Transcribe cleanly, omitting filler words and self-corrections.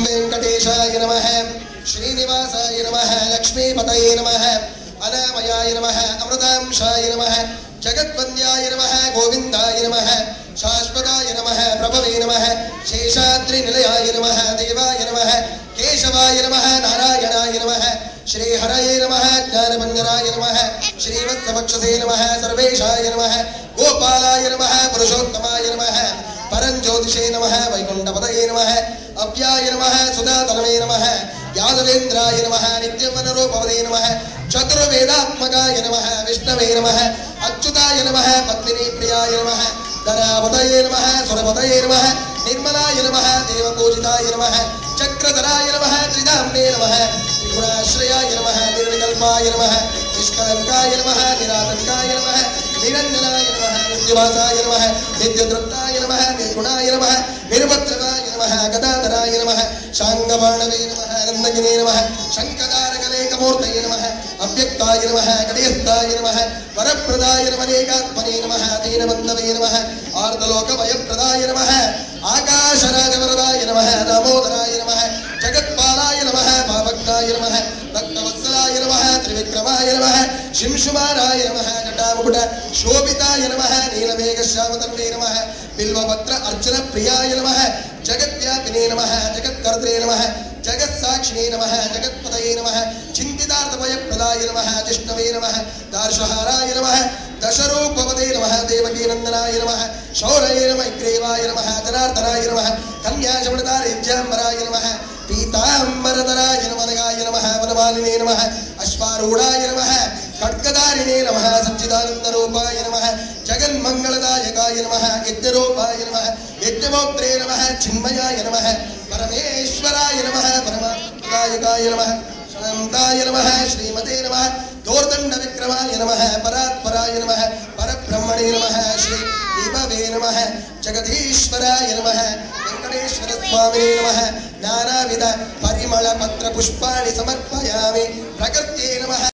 वेंकटेशाय नमः श्रीनिवासाय नमः लक्ष्मीपतये नमः अनामयाय नमः अमृतांशाय नमः जगद्वन्द्याय नमः गोविन्दाय नमः शाश्वताय नमः प्रभवे नमः शेषाद्रिनिलयाय नमः देवाय नमः केशवाय नमः नारायणाय नमः श्रीहरये नमः ज्ञानमंजनाय नमः श्रीवत्सवक्षसे नमः सर्वेशाय नमः गोपालाय नमः पुरुषोत्तमाय नमः परंज्योतिषे नमः वैकुंठपतये नमः अव्याय नमः सुधातनवे नमः यादवेन्द्राय नमः नित्यवनरूपवदे नमः चतुर्वेदात्मकाय नमः विष्णवे नमः अच्युताय नमः पद्मिनी प्रियाय नमः धरापतये नमः सुरपतये नमः निर्मलाय नमः देवपूजिताय नमः चक्रधराय नमः त्रिधाम्ने नमः त्रिगुणाश्रयाय नमः निर्विकल्पाय नमः निष्कलंकाय नमः निरातंकाय नमः निरंजनाय नमः नित्यवासाय नमः नित्यतृप्ताय नमः निर्गुणाय नमः निर्वत्रवाय नमः गदाधराय नमः शांगबाणवे नमः नंदगिने नमः शंखदारकलेकमूर्तये नमः अव्यक्ताय नमः कटयस्थाय नमः वरप्रदाय नमः एकात्मने नमः दीनबन्धवे नमः आर्तलोकभयप्रदाय नमः आकाशराजवरदाय नमः दामोदराय नमः जगत्पालाय नमः पावक्ताय नमः भक्तवत्सलाय नमः त्रिविक्रमाय नमः शिंशुमाराय नमः जटामुकुट शोभिताय नमः नीलमेघश्यामतन्वे नमः बिल्वपत्र अर्चन प्रियाय नमः जगद्व्यापिने नमः जगत्कर्त्रे नमः जगत्साक्षिणे नमः जगत्पतये नमः चिन्तितार्थभयप्रदाय नमः जिष्णवे नमः दार्शहाराय नमः दशरूपवदे नमः देवकीनन्दनाय नमः शौरये नमः ग्रीवाय नमः जनार्दनाय नमः कन्याशमणतारेज्याम्बराय नमः पीताम्बरधराय नमः नमः वनमालिने नमः अश्वारूढाय नमः खड्गधारिणे नमः सच्चिदानन्दरूपाय नमः जगन्मङ्गलदायकाय नमः यज्ञरूपाय नमः यज्ञमोक्त्रे नमः चिन्मयाय नमः परमेश्वराय नमः परमात्मदायकाय नमः शान्ताय नमः श्रीमते नमः दोर्दण्डविक्रमाय नमः परात्पराय नमः परब्रह्मणे नमः श्री विभवे नमः जगदीश्वराय नमः वेंकटेश्वर स्वामिने नमः नानाविध परिमल पत्र पुष्पाणि समर्पयामि प्रकृत्यै नमः।